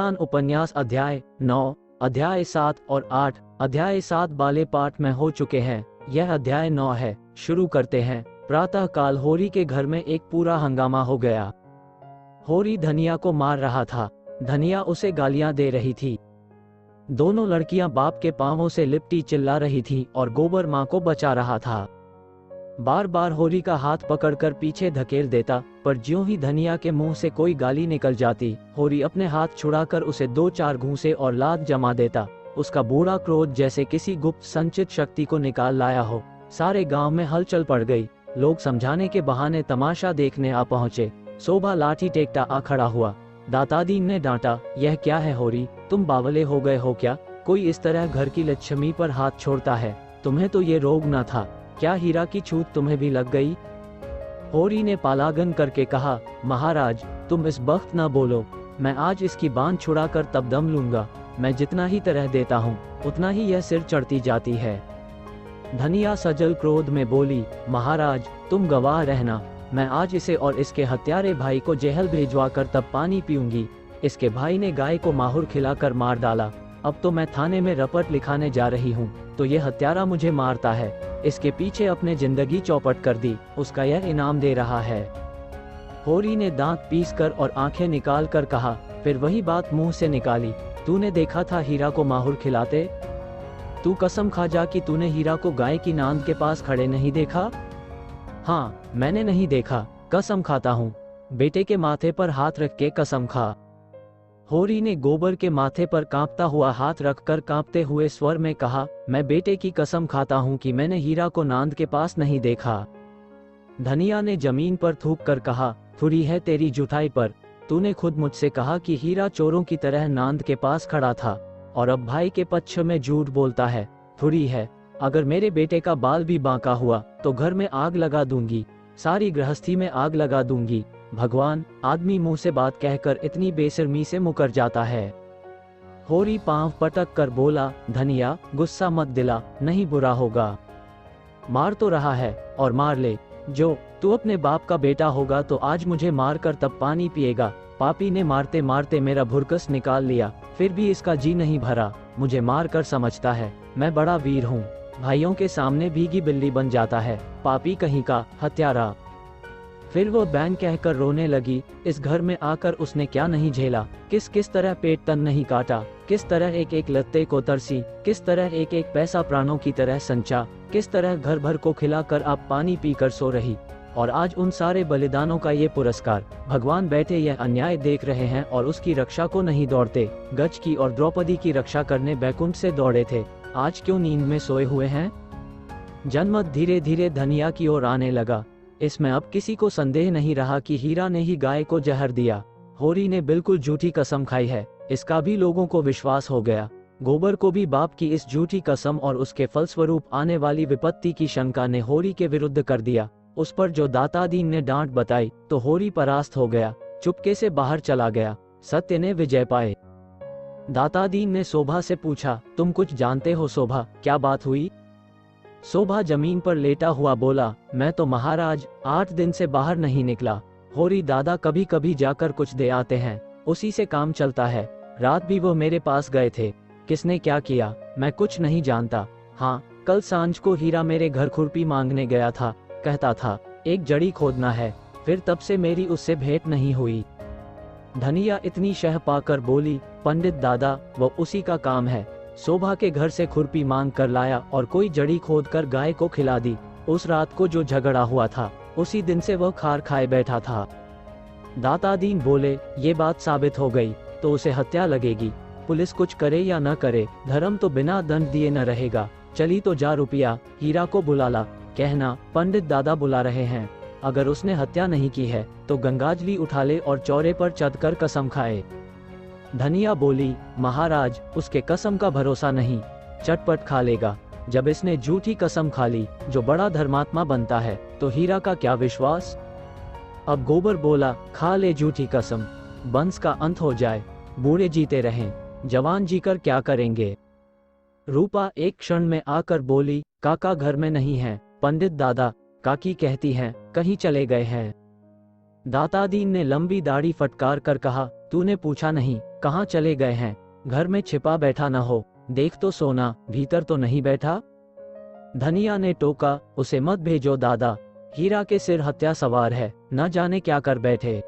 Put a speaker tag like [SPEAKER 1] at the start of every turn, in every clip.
[SPEAKER 1] किसान उपन्यास अध्याय 9, अध्याय 7 और 8। अध्याय 7 वाले पाठ में हो चुके हैं। यह अध्याय 9 है। शुरू करते हैं। प्रातः काल होरी के घर में एक पूरा हंगामा हो गया। होरी धनिया को मार रहा था। धनिया उसे गालियां दे रही थी। दोनों लड़कियां बाप के पांवों से लिपटी चिल्ला रही थीं और गोबर मां को बचा रहा था। बार बार होरी का हाथ पकड़कर पीछे धकेल देता, पर ज्यों ही धनिया के मुंह से कोई गाली निकल जाती, होरी अपने हाथ छुड़ाकर उसे 2-4 घूंसे और लात जमा देता। उसका बूढ़ा क्रोध जैसे किसी गुप्त संचित शक्ति को निकाल लाया हो। सारे गांव में हलचल पड़ गई। लोग समझाने के बहाने तमाशा देखने आ पहुंचे। शोभा लाठी टेकता आ खड़ा हुआ। दातादीन ने डांटा, यह क्या है होरी, तुम बावले हो गए हो क्या? कोई इस तरह घर की लक्ष्मी पर हाथ छोड़ता है? तुम्हें तो ये रोग न था। क्या हीरा की छूत तुम्हें भी लग गई? होरी ने पालागन करके कहा, महाराज तुम इस वक्त न बोलो। मैं आज इसकी बांध छुड़ाकर तब दम लूंगा। मैं जितना ही तरह देता हूँ उतना ही यह सिर चढ़ती जाती है। धनिया सजल क्रोध में बोली, महाराज तुम गवाह रहना। मैं आज इसे और इसके हत्यारे भाई को जेहल भिजवा कर तब पानी पीऊंगी। इसके भाई ने गाय को माहुर खिलाकर मार डाला। अब तो मैं थाने में रपट लिखाने जा रही हूँ तो ये हत्यारा मुझे मारता है। इसके पीछे अपने जिंदगी चौपट कर दी, उसका यह इनाम दे रहा है। होरी ने दांत पीस कर और आंखें निकाल कर कहा, फिर वही बात मुंह से निकाली, तूने देखा था हीरा को माहुर खिलाते? तू कसम खा जा कि तूने हीरा को गाय की नांद के पास खड़े नहीं देखा? हाँ, मैंने नहीं देखा, कसम खाता हूँ। बेटे के माथे पर हाथ रख के कसम खा। होरी ने गोबर के माथे पर कांपता हुआ हाथ रखकर कांपते हुए स्वर में कहा, मैं बेटे की कसम खाता हूं कि मैंने हीरा को नांद के पास नहीं देखा। धनिया ने जमीन पर थूक कर कहा, थुरी है तेरी जुठाई पर। तूने खुद मुझसे कहा कि हीरा चोरों की तरह नांद के पास खड़ा था और अब भाई के पक्ष में झूठ बोलता है। थुरी है, अगर मेरे बेटे का बाल भी बांका हुआ तो घर में आग लगा दूंगी, सारी गृहस्थी में आग लगा दूंगी। भगवान, आदमी मुंह से बात कहकर इतनी बेशर्मी से मुकर जाता है। होरी पांव पटक कर बोला, धनिया गुस्सा मत दिला, नहीं बुरा होगा। मार तो रहा है और मार ले। जो तू अपने बाप का बेटा होगा तो आज मुझे मार कर तब पानी पिएगा। पापी ने मारते मारते मेरा भुरकस निकाल लिया, फिर भी इसका जी नहीं भरा। मुझे मार कर समझता है मैं बड़ा वीर हूँ। भाइयों के सामने भीगी बिल्ली बन जाता है, पापी कहीं का, हत्यारा। फिर वो बैन कहकर रोने लगी। इस घर में आकर उसने क्या नहीं झेला, किस किस तरह पेट तन नहीं काटा, किस तरह एक एक लत्ते को तरसी, किस तरह एक एक पैसा प्राणों की तरह संचा, किस तरह घर भर को खिलाकर आप पानी पीकर सो रही। और आज उन सारे बलिदानों का ये पुरस्कार। भगवान बैठे यह अन्याय देख रहे हैं और उसकी रक्षा को नहीं दौड़ते। गज की और द्रौपदी की रक्षा करने बैकुंठ से दौड़े थे, आज क्यों नींद में सोए हुए हैं? जनमत धीरे धीरे धनिया की ओर आने लगा। इसमें अब किसी को संदेह नहीं रहा कि हीरा ने ही गाय को जहर दिया। होरी ने बिल्कुल झूठी कसम खाई है, इसका भी लोगों को विश्वास हो गया। गोबर को भी बाप की इस झूठी कसम और उसके फलस्वरूप आने वाली विपत्ति की शंका ने होरी के विरुद्ध कर दिया। उस पर जो दातादीन ने डांट बताई तो होरी परास्त हो गया, चुपके से बाहर चला गया। सत्य ने विजय पाए। दातादीन ने शोभा से पूछा, तुम कुछ जानते हो शोभा, क्या बात हुई? शोभा जमीन पर लेटा हुआ बोला, मैं तो महाराज 8 दिन से बाहर नहीं निकला। होरी दादा कभी कभी जाकर कुछ दे आते हैं, उसी से काम चलता है। रात भी वो मेरे पास गए थे। किसने क्या किया मैं कुछ नहीं जानता। हाँ, कल सांझ को हीरा मेरे घर खुरपी मांगने गया था, कहता था एक जड़ी खोदना है। फिर तब से मेरी उससे भेंट नहीं हुई। धनिया इतनी शह पाकर बोली, पंडित दादा वो उसी का काम है। शोभा के घर से खुरपी मांग कर लाया और कोई जड़ी खोद कर गाय को खिला दी। उस रात को जो झगड़ा हुआ था उसी दिन से वह खार खाए बैठा था। दातादीन बोले, ये बात साबित हो गई तो उसे हत्या लगेगी। पुलिस कुछ करे या न करे, धर्म तो बिना दंड दिए न रहेगा। चली तो जा रुपया, हीरा को बुला ला, कहना पंडित दादा बुला रहे हैं। अगर उसने हत्या नहीं की है तो गंगाजली उठा ले और चौरे पर चढ़कर कसम खाए। धनिया बोली, महाराज उसके कसम का भरोसा नहीं, चटपट खा लेगा। जब इसने झूठी कसम खा ली जो बड़ा धर्मात्मा बनता है तो हीरा का क्या विश्वास? अब गोबर बोला, खा ले झूठी कसम, वंश का अंत हो जाए। बूढ़े जीते रहें, जवान जीकर क्या करेंगे? रूपा एक क्षण में आकर बोली, काका घर में नहीं है। पंडित दादा, काकी कहती हैं कहीं चले गए हैं। दातादीन ने लंबी दाढ़ी फटकार कर कहा, तूने पूछा नहीं कहाँ चले गए हैं? घर में छिपा बैठा न हो, देख तो सोना भीतर तो नहीं बैठा? धनिया ने टोका, उसे मत भेजो दादा, हीरा के सिर हत्या सवार है, न जाने क्या कर बैठे।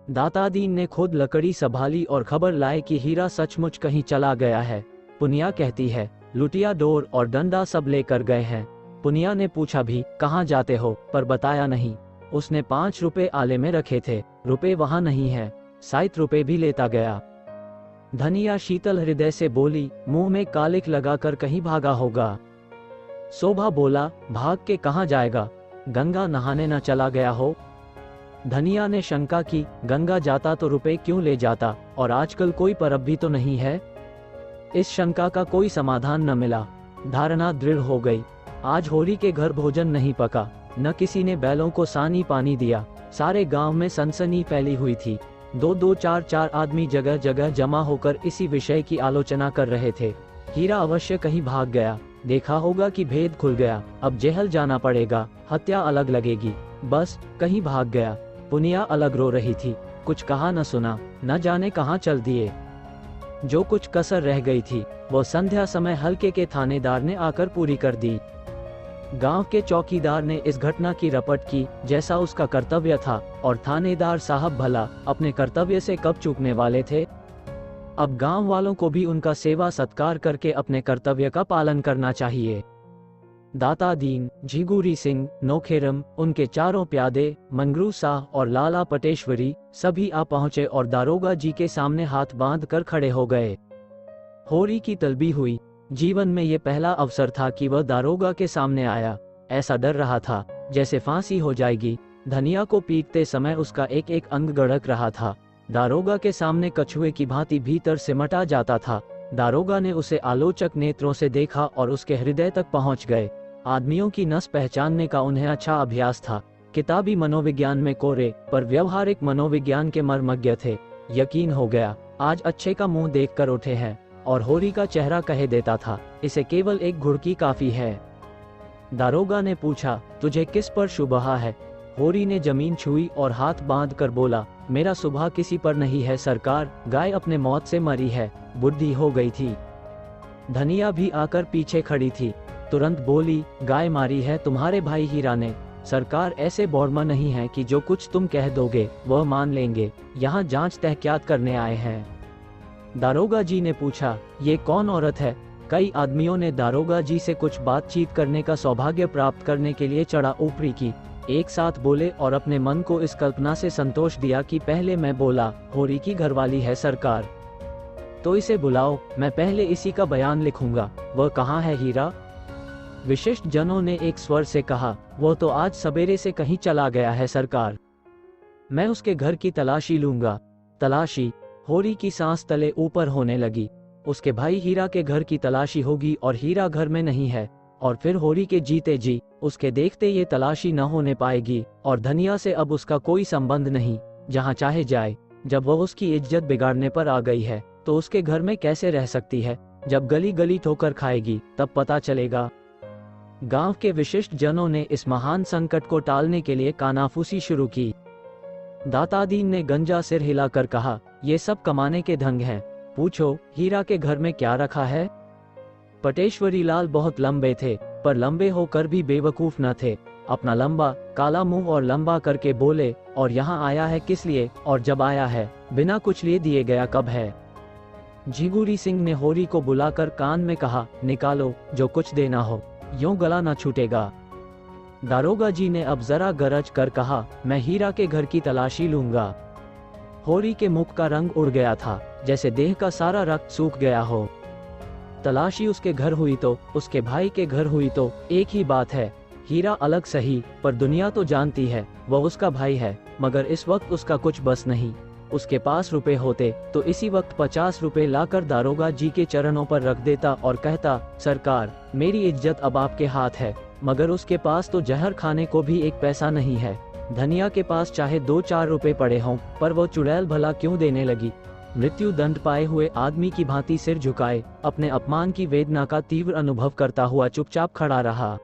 [SPEAKER 1] दातादीन ने खुद लकड़ी संभाली और खबर लाए कि हीरा सचमुच कहीं चला गया है। पुनिया कहती है लुटिया डोर और डंडा सब लेकर गए हैं। पुनिया ने पूछा भी कहाँ जाते हो, पर बताया नहीं। उसने 5 रुपए आले में रखे थे, रुपए वहां नहीं है, 60 रुपए भी लेता गया। धनिया शीतल हृदय से बोली, मुंह में कालिक लगाकर कहीं भागा होगा। शोभा बोला, भाग के कहाँ जाएगा, गंगा नहाने न चला गया हो? धनिया ने शंका की, गंगा जाता तो रुपए क्यों ले जाता, और आजकल कोई परब भी तो नहीं है। इस शंका का कोई समाधान न मिला। धारणा दृढ़ हो गई। आज होरी के घर भोजन नहीं पका, न किसी ने बैलों को सानी पानी दिया। सारे गांव में सनसनी फैली हुई थी। 2-2, 4-4 आदमी जगह जगह जमा होकर इसी विषय की आलोचना कर रहे थे। हीरा अवश्य कहीं भाग गया, देखा होगा कि भेद खुल गया, अब जेहल जाना पड़ेगा, हत्या अलग लगेगी, बस कहीं भाग गया। पुनिया अलग रो रही थी, कुछ कहा न सुना, न जाने कहाँ चल दिए। जो कुछ कसर रह गई थी वो संध्या समय हल्के के थानेदार ने आकर पूरी कर दी। गांव के चौकीदार ने इस घटना की रपट की जैसा उसका कर्तव्य था, और थानेदार साहब भला अपने कर्तव्य से कब चूकने वाले थे। अब गांव वालों को भी उनका सेवा सत्कार करके अपने कर्तव्य का पालन करना चाहिए। दातादीन, झिगुरी सिंह, नोखेरम, उनके चारों प्यादे, मंगरू शाह और लाला पटेश्वरी सभी आ पहुंचे और दारोगा जी के सामने हाथ बांध कर खड़े हो गए। होरी की तलबी हुई। जीवन में ये पहला अवसर था कि वह दारोगा के सामने आया। ऐसा डर रहा था जैसे फांसी हो जाएगी। धनिया को पीटते समय उसका एक एक अंग गड़क रहा था। दारोगा के सामने कछुए की भांति भीतर सिमटा जाता था। दारोगा ने उसे आलोचक नेत्रों से देखा और उसके हृदय तक पहुंच गए। आदमियों की नस पहचानने का उन्हें अच्छा अभ्यास था। किताबी मनोविज्ञान में कोरे पर व्यवहारिक मनोविज्ञान के मर्मज्ञ थे। यकीन हो गया आज अच्छे का मुंह देखकर उठे हैं, और होरी का चेहरा कह देता था इसे केवल एक घुड़की काफी है। दारोगा ने पूछा, तुझे किस पर शुबहा है? होरी ने जमीन छुई और हाथ बांध कर बोला, मेरा सुबह किसी पर नहीं है सरकार, गाय अपने मौत से मरी है, बुद्धि हो गई थी। धनिया भी आकर पीछे खड़ी थी, तुरंत बोली, गाय मारी है तुम्हारे भाई हीरा ने। सरकार ऐसे बौड़मा नहीं है कि जो कुछ तुम कह दोगे वह मान लेंगे, यहाँ जांच तहकीकात करने आए हैं। दारोगा जी ने पूछा, ये कौन औरत है? कई आदमियों ने दारोगा जी से कुछ बातचीत करने का सौभाग्य प्राप्त करने के लिए चढ़ा ऊपरी की। एक साथ बोले और अपने मन को इस कल्पना से संतोष दिया कि पहले मैं बोला, होरी की घरवाली है सरकार। तो इसे बुलाओ, मैं पहले इसी का बयान लिखूंगा। वह कहाँ है हीरा? विशिष्ट जनों ने एक स्वर से कहा, वो तो आज सवेरे से कहीं चला गया है सरकार। मैं उसके घर की तलाशी लूंगा। तलाशी? होरी की सांस तले ऊपर होने लगी। उसके भाई हीरा के घर की तलाशी होगी और हीरा घर में नहीं है, और फिर होरी के जीते जी उसके देखते ये तलाशी न होने पाएगी, और धनिया से अब उसका कोई संबंध नहीं, जहां चाहे जाए। जब वह उसकी इज्जत बिगाड़ने पर आ गई है तो उसके घर में कैसे रह सकती है? जब गली गली ठोकर खाएगी तब पता चलेगा। गांव के विशिष्ट जनों ने इस महान संकट को टालने के लिए कानाफूसी शुरू की। दातादीन ने गंजा सिर हिलाकर कहा, ये सब कमाने के ढंग हैं। पूछो हीरा के घर में क्या रखा है? पटेश्वरी लाल बहुत लंबे थे, पर लंबे होकर भी बेवकूफ न थे। अपना लंबा काला मुंह और लंबा करके बोले, और यहाँ आया है किस लिए? और जब आया है बिना कुछ लिए दिए गया कब है? झिगुरी सिंह ने होरी को बुलाकर कान में कहा, निकालो जो कुछ देना हो, यूं गला न छूटेगा। दारोगा जी ने अब जरा गरज कर कहा, मैं हीरा के घर की तलाशी लूंगा। होरी के मुख का रंग उड़ गया था, जैसे देह का सारा रक्त सूख गया हो। तलाशी उसके घर हुई तो उसके भाई के घर हुई तो एक ही बात है। हीरा अलग सही, पर दुनिया तो जानती है वह उसका भाई है। मगर इस वक्त उसका कुछ बस नहीं। उसके पास रुपए होते तो इसी वक्त 50 रुपए लाकर दारोगा जी के चरणों पर रख देता और कहता, सरकार मेरी इज्जत अब आपके हाथ है। मगर उसके पास तो जहर खाने को भी एक पैसा नहीं है। धनिया के पास चाहे 2-4 रुपए पड़े हों, पर वो चुड़ैल भला क्यों देने लगी? मृत्यु दंड पाए हुए आदमी की भांति सिर झुकाए अपने अपमान की वेदना का तीव्र अनुभव करता हुआ चुपचाप खड़ा रहा।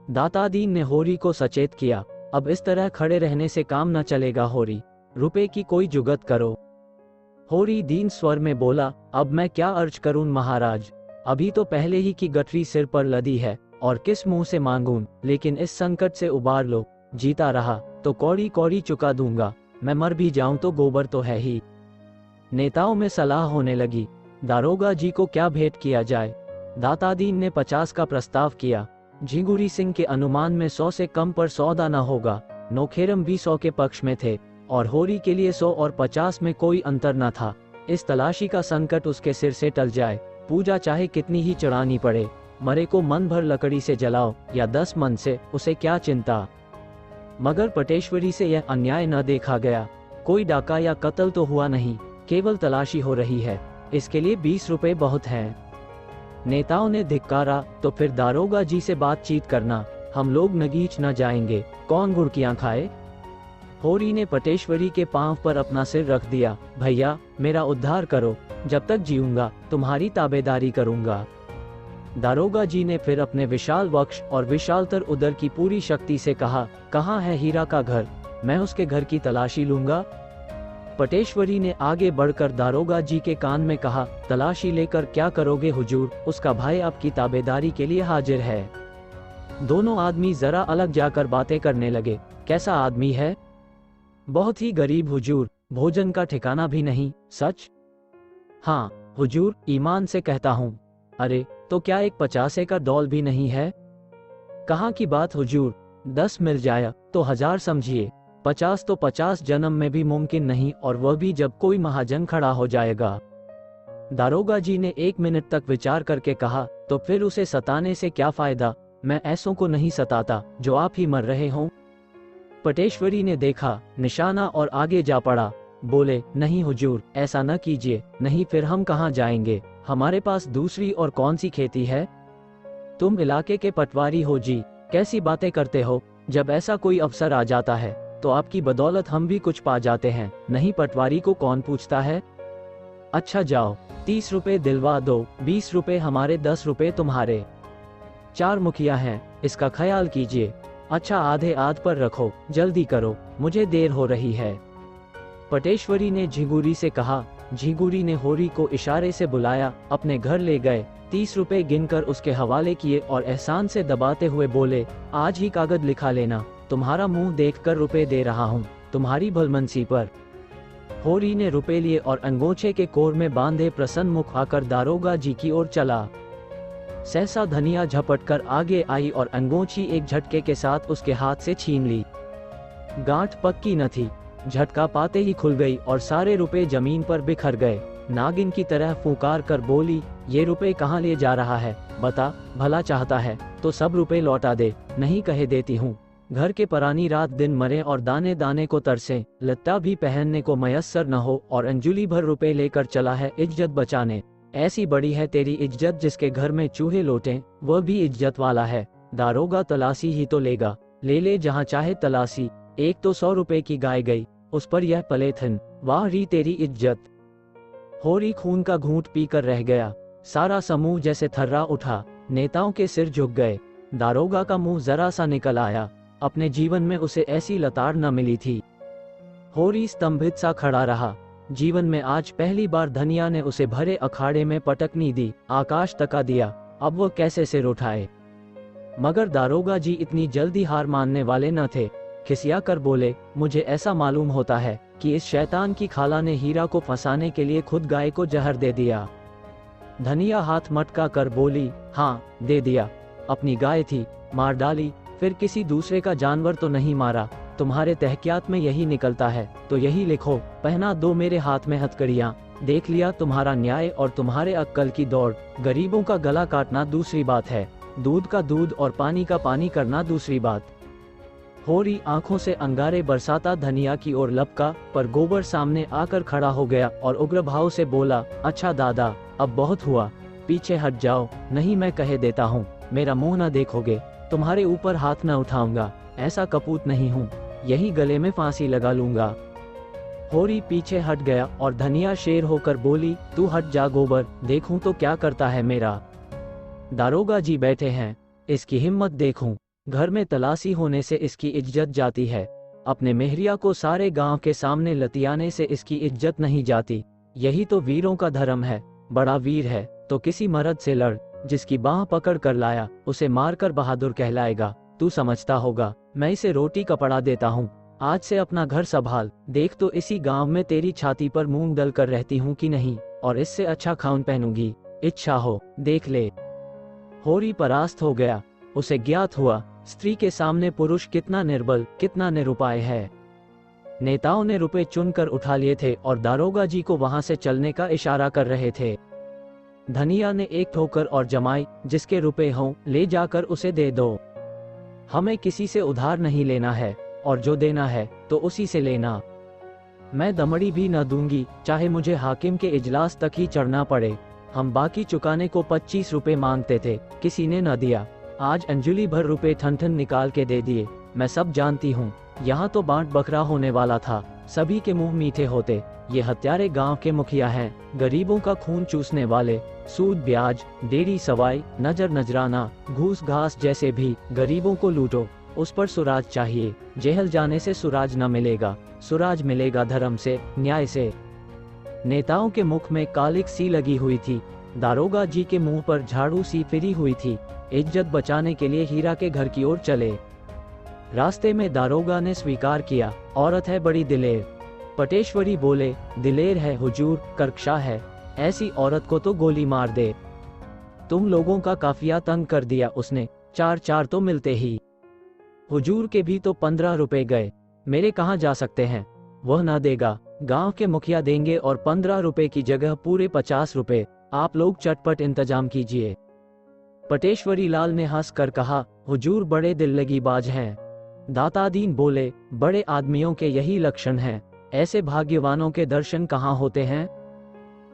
[SPEAKER 1] दातादीन ने होरी को सचेत किया, अब इस तरह खड़े रहने से काम न चलेगा होरी, रुपए की कोई जुगत करो। होरी दीन स्वर में बोला, अब मैं क्या अर्ज करूं महाराज, अभी तो पहले ही की गठरी सिर पर लदी है और किस मुंह से मांगूं, लेकिन इस संकट से उबार लो, जीता रहा तो कौड़ी कौड़ी चुका दूंगा, मैं मर भी जाऊं तो गोबर तो है ही। नेताओं में सलाह होने लगी, दारोगा जी को क्या भेंट किया जाए। दातादीन ने 50 का प्रस्ताव किया। झिंगुरी सिंह के अनुमान में 100 से कम पर सौदा न होगा। नौखेरम भी 100 के पक्ष में थे और होरी के लिए 100 और 50 में कोई अंतर न था। इस तलाशी का संकट उसके सिर से टल जाए, पूजा चाहे कितनी ही चढ़ानी पड़े, मरे को मन भर लकड़ी से जलाओ या 10 मन से, उसे क्या चिंता। मगर पटेश्वरी से यह अन्याय न देखा गया। कोई डाका या कत्ल तो हुआ नहीं, केवल तलाशी हो रही है, इसके लिए 20 रुपए बहुत हैं। नेताओं ने धिक्कारा, तो फिर दारोगा जी से बातचीत करना, हम लोग नगीच न जाएंगे, कौन गुड़कियां खाए। होरी ने पटेश्वरी के पांव पर अपना सिर रख दिया, भैया मेरा उद्धार करो, जब तक जीऊंगा तुम्हारी ताबेदारी करूंगा। दारोगा जी ने फिर अपने विशाल वक्ष और विशालतर उदर की पूरी शक्ति से कहा, कहाँ है हीरा का घर, मैं उसके घर की तलाशी लूंगा। पटेश्वरी ने आगे बढ़कर दारोगा जी के कान में कहा, तलाशी लेकर क्या करोगे हुजूर, उसका भाई आपकी ताबेदारी के लिए हाजिर है। दोनों आदमी जरा अलग जाकर बातें करने लगे। कैसा आदमी है? बहुत ही गरीब हुजूर, भोजन का ठिकाना भी नहीं। सच? हाँ हुजूर, ईमान से कहता हूँ। अरे तो क्या एक 50 का दौल भी नहीं है? कहाँ की बात हुजूर, 10 मिल जाए तो 1000 समझिए, 50 तो 50 जन्म में भी मुमकिन नहीं, और वह भी जब कोई महाजन खड़ा हो जाएगा। दारोगा जी ने 1 मिनट तक विचार करके कहा, तो फिर उसे सताने से क्या फायदा, मैं ऐसों को नहीं सताता जो आप ही मर रहे हों। पटेश्वरी ने देखा निशाना और आगे जा पड़ा। बोले, नहीं हुजूर, ऐसा न कीजिए, नहीं फिर हम कहाँ जाएंगे, हमारे पास दूसरी और कौन सी खेती है। तुम इलाके के पटवारी हो जी, कैसी बातें करते हो, जब ऐसा कोई अवसर आ जाता है तो आपकी बदौलत हम भी कुछ पा जाते हैं, नहीं पटवारी को कौन पूछता है। अच्छा जाओ, 30 रुपए दिलवा दो, 20 रुपए हमारे, 10 रुपए तुम्हारे। 4 मुखिया हैं, इसका ख्याल कीजिए। अच्छा आधे आध पर रखो, जल्दी करो, मुझे देर हो रही है। पटेश्वरी ने झिंगुरी से कहा। झिंगुरी ने होरी को इशारे से बुलाया, अपने घर ले गए, 30 रुपए गिनकर उसके हवाले किए और एहसान से दबाते हुए बोले, आज ही कागज लिखा लेना, तुम्हारा मुंह देखकर रुपए दे रहा हूँ, तुम्हारी भलमनसी पर। होरी ने रुपए लिए और अंगोछे के कोर में बांधे प्रसन्न मुख आकर दारोगा जी की ओर चला। सहसा धनिया झपट कर आगे आई और अंगोछी एक झटके के साथ उसके हाथ से छीन ली। गांठ पक्की न थी, झटका पाते ही खुल गई और सारे रुपए जमीन पर बिखर गए। नागिन की तरह फुकार कर बोली, ये रुपए कहाँ ले जा रहा है, बता, भला चाहता है तो सब रुपए लौटा दे, नहीं कहे देती हूँ। घर के परानी रात दिन मरे और दाने दाने को तरसे, लत्ता भी पहनने को मयस्सर न हो, और अंजुली भर रुपए लेकर चला है इज्जत बचाने। ऐसी बड़ी है तेरी इज्जत, जिसके घर में चूहे लोटें वह भी इज्जत वाला है। दारोगा तलाशी ही तो लेगा, ले ले जहाँ चाहे तलाशी। एक तो 100 रुपए की गाय गई, उस पर यह पलेथन, वाह री तेरी इज्जत। होरी खून का घूंट पीकर रह गया। सारा समूह जैसे थर्रा उठा, नेताओं के सिर झुक गए। दारोगा का मुंह जरा सा निकल आया, अपने जीवन में उसे ऐसी लताड़ न मिली थी। होरी स्तंभित सा खड़ा रहा। जीवन में आज पहली बार धनिया ने उसे भरे अखाड़े में पटकनी दी, आकाश तका दिया, अब वह कैसे सिर उठाए। मगर दारोगा जी इतनी जल्दी हार मानने वाले न थे। खिसिया कर बोले, मुझे ऐसा मालूम होता है कि इस शैतान की खाला ने हीरा को फंसाने के लिए खुद गाय को जहर दे दिया। धनिया हाथ मटका कर बोली, हाँ दे दिया, अपनी गाय थी, मार डाली, फिर किसी दूसरे का जानवर तो नहीं मारा। तुम्हारे तहकियात में यही निकलता है तो यही लिखो, पहना दो मेरे हाथ में हथकड़ियाँ, देख लिया तुम्हारा न्याय और तुम्हारे अक्कल की दौड़। गरीबों का गला काटना दूसरी बात है, दूध का दूध और पानी का पानी करना दूसरी बात। होरी आंखों से अंगारे बरसाता धनिया की ओर लपका, पर गोबर सामने आकर खड़ा हो गया और उग्र भाव से बोला, अच्छा दादा, अब बहुत हुआ, पीछे हट जाओ, नहीं मैं कहे देता हूँ, मेरा मुंह न देखोगे, तुम्हारे ऊपर हाथ न उठाऊंगा, ऐसा कपूत नहीं हूँ, यही गले में फांसी लगा लूंगा। होरी पीछे हट गया और धनिया शेर होकर बोली, तू हट जा गोबर, देखूं तो क्या करता है मेरा। दारोगा जी बैठे हैं, इसकी हिम्मत देखूं, घर में तलाशी होने से इसकी इज्जत जाती है, अपने मेहरिया को सारे गांव के सामने लतियाने से इसकी इज्जत नहीं जाती। यही तो वीरों का धर्म है। बड़ा वीर है तो किसी मर्द से लड़, जिसकी बाह पकड़ कर लाया उसे मारकर बहादुर कहलाएगा। तू समझता होगा, मैं इसे रोटी कपड़ा देता हूँ। आज से अपना घर संभाल। देख तो इसी गांव में तेरी छाती पर मूंग डल कर रहती हूँ कि नहीं, और इससे अच्छा खाउन पहनूंगी। इच्छा हो देख ले। होरी परास्त हो गया। उसे ज्ञात हुआ स्त्री के सामने पुरुष कितना निर्बल, कितना निरुपाय है। नेताओं ने रुपए चुनकर उठा लिए थे और दारोगा जी को वहां से चलने का इशारा कर रहे थे। धनिया ने एक ठोकर और जमाई, जिसके रुपए हों ले जाकर उसे दे दो। हमें किसी से उधार नहीं लेना है, और जो देना है तो उसी से लेना। मैं दमड़ी भी न दूंगी, चाहे मुझे हाकिम के इजलास तक ही चढ़ना पड़े। हम बाकी चुकाने को 25 रुपए मांगते थे, किसी ने न दिया। आज अंजुली भर रुपए ठन ठन निकाल के दे दिए। मैं सब जानती हूँ। यहाँ तो बांट बखरा होने वाला था, सभी के मुंह मीठे होते। ये हत्यारे गांव के मुखिया हैं, गरीबों का खून चूसने वाले। सूद ब्याज, देरी सवाई, नजर नजराना, घूस घास जैसे भी गरीबों को लूटो। उस पर सुराज चाहिए। जेहल जाने से सुराज न मिलेगा, सुराज मिलेगा धर्म से, न्याय से। नेताओं के मुख में कालिक सी लगी हुई थी। दारोगा जी के मुंह पर झाड़ू सी फिरी हुई थी। इज्जत बचाने के लिए हीरा के घर की ओर चले। रास्ते में दारोगा ने स्वीकार किया, औरत है बड़ी दिलेर। पटेश्वरी बोले, दिलेर है हुजूर, कर्कशा है। ऐसी औरत को तो गोली मार दे। तुम लोगों का काफिया तंग कर दिया उसने, 4 तो मिलते ही। हुजूर के भी तो 15 रुपए गए, मेरे कहाँ जा सकते हैं। वह ना देगा, गांव के मुखिया देंगे, और 15 रुपए की जगह पूरे 50 रुपए। आप लोग चटपट इंतजाम कीजिए। पटेश्वरी लाल ने हंस कर कहा, हुजूर बड़े दिल लगी बाज हैं। दातादीन बोले, बड़े आदमियों के यही लक्षण हैं, ऐसे भाग्यवानों के दर्शन कहाँ होते हैं।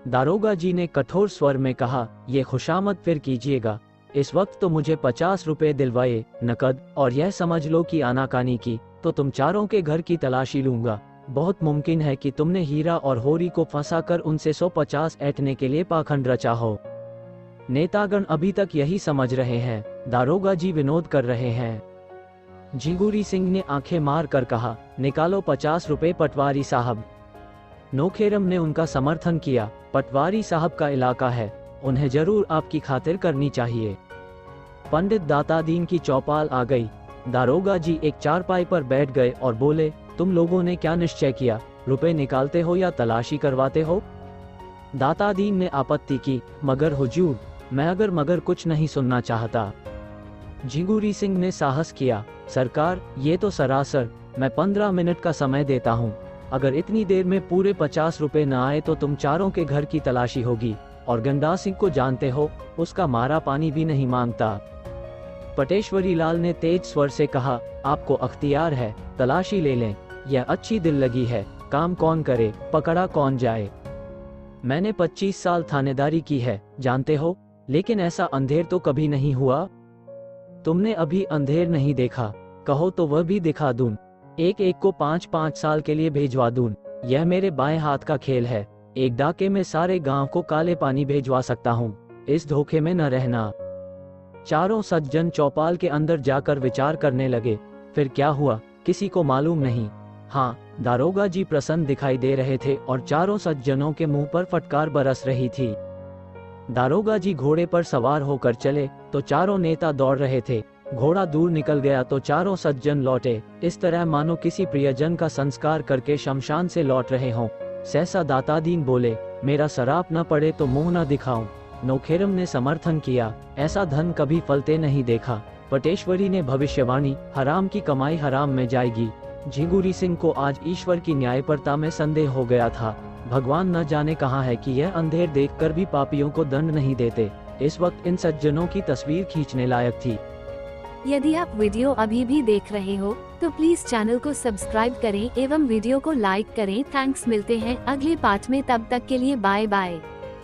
[SPEAKER 1] दारोगा जी ने कठोर स्वर में कहा, ये खुशामद फिर कीजिएगा। इस वक्त तो मुझे 50 रुपए दिलवाए नकद, और यह समझ लो कि आनाकानी की तो तुम चारों के घर की तलाशी लूंगा। बहुत मुमकिन है कि तुमने हीरा और होरी को फंसाकर उनसे 150 ऐंठने के लिए पाखंड रचा हो। नेतागण अभी तक यही समझ रहे हैं, दारोगा जी विनोद कर रहे हैं। झिंगुरी सिंह ने आंखें मार कर कहा, निकालो 50 रुपए पटवारी साहब। नौखेरम ने उनका समर्थन किया, पटवारी साहब का इलाका है, उन्हें जरूर आपकी खातिर करनी चाहिए। पंडित दातादीन की चौपाल आ गई। दारोगा जी एक चारपाई पर बैठ गए और बोले, तुम लोगों ने क्या निश्चय किया, रुपए निकालते हो या तलाशी करवाते हो। दातादीन ने आपत्ति की, मगर हुजूर, मैं अगर मगर कुछ नहीं सुनना चाहता। झिंगुरी सिंह ने साहस किया, सरकार ये तो सरासर, मैं 15 मिनट का समय देता हूँ। अगर इतनी देर में पूरे 50 रुपए न आए तो तुम चारों के घर की तलाशी होगी, और गंडा सिंह को जानते हो, उसका मारा पानी भी नहीं मांगता। पटेश्वरी लाल ने तेज स्वर से कहा, आपको अख्तियार है, तलाशी ले लें। यह अच्छी दिल लगी है, काम कौन करे, पकड़ा कौन जाए। मैंने 25 साल थानेदारी की है, जानते हो, लेकिन ऐसा अंधेर तो कभी नहीं हुआ। तुमने अभी अंधेर नहीं देखा, कहो तो वह भी दिखा दूं। एक एक को 5-5 साल के लिए भेजवा दूं। यह मेरे बाएं हाथ का खेल है। एक डाके में सारे गांव को काले पानी भेजवा सकता हूँ, इस धोखे में न रहना। चारों सज्जन चौपाल के अंदर जाकर विचार करने लगे। फिर क्या हुआ किसी को मालूम नहीं। हाँ, दारोगा जी प्रसन्न दिखाई दे रहे थे और चारों सज्जनों के मुंह पर फटकार बरस रही थी। दारोगा जी घोड़े पर सवार होकर चले तो चारों नेता दौड़ रहे थे। घोड़ा दूर निकल गया तो चारों सज्जन लौटे, इस तरह मानो किसी प्रियजन का संस्कार करके शमशान से लौट रहे हों। सहसा दातादीन बोले, मेरा सराप न पड़े तो मुंह न दिखाऊं। नौखेरम ने समर्थन किया, ऐसा धन कभी फलते नहीं देखा। पटेश्वरी ने भविष्यवाणी, हराम की कमाई हराम में जाएगी। झिंगुरी सिंह को आज ईश्वर की न्यायपरता में संदेह हो गया था। भगवान न जाने कहाँ है कि यह अंधेर देखकर भी पापियों को दंड नहीं देते। इस वक्त इन सज्जनों की तस्वीर खींचने लायक थी।
[SPEAKER 2] यदि आप वीडियो अभी भी देख रहे हो तो प्लीज चैनल को सब्सक्राइब करें एवं वीडियो को लाइक करें। थैंक्स, मिलते हैं अगले पार्ट में, तब तक के लिए बाय बाय।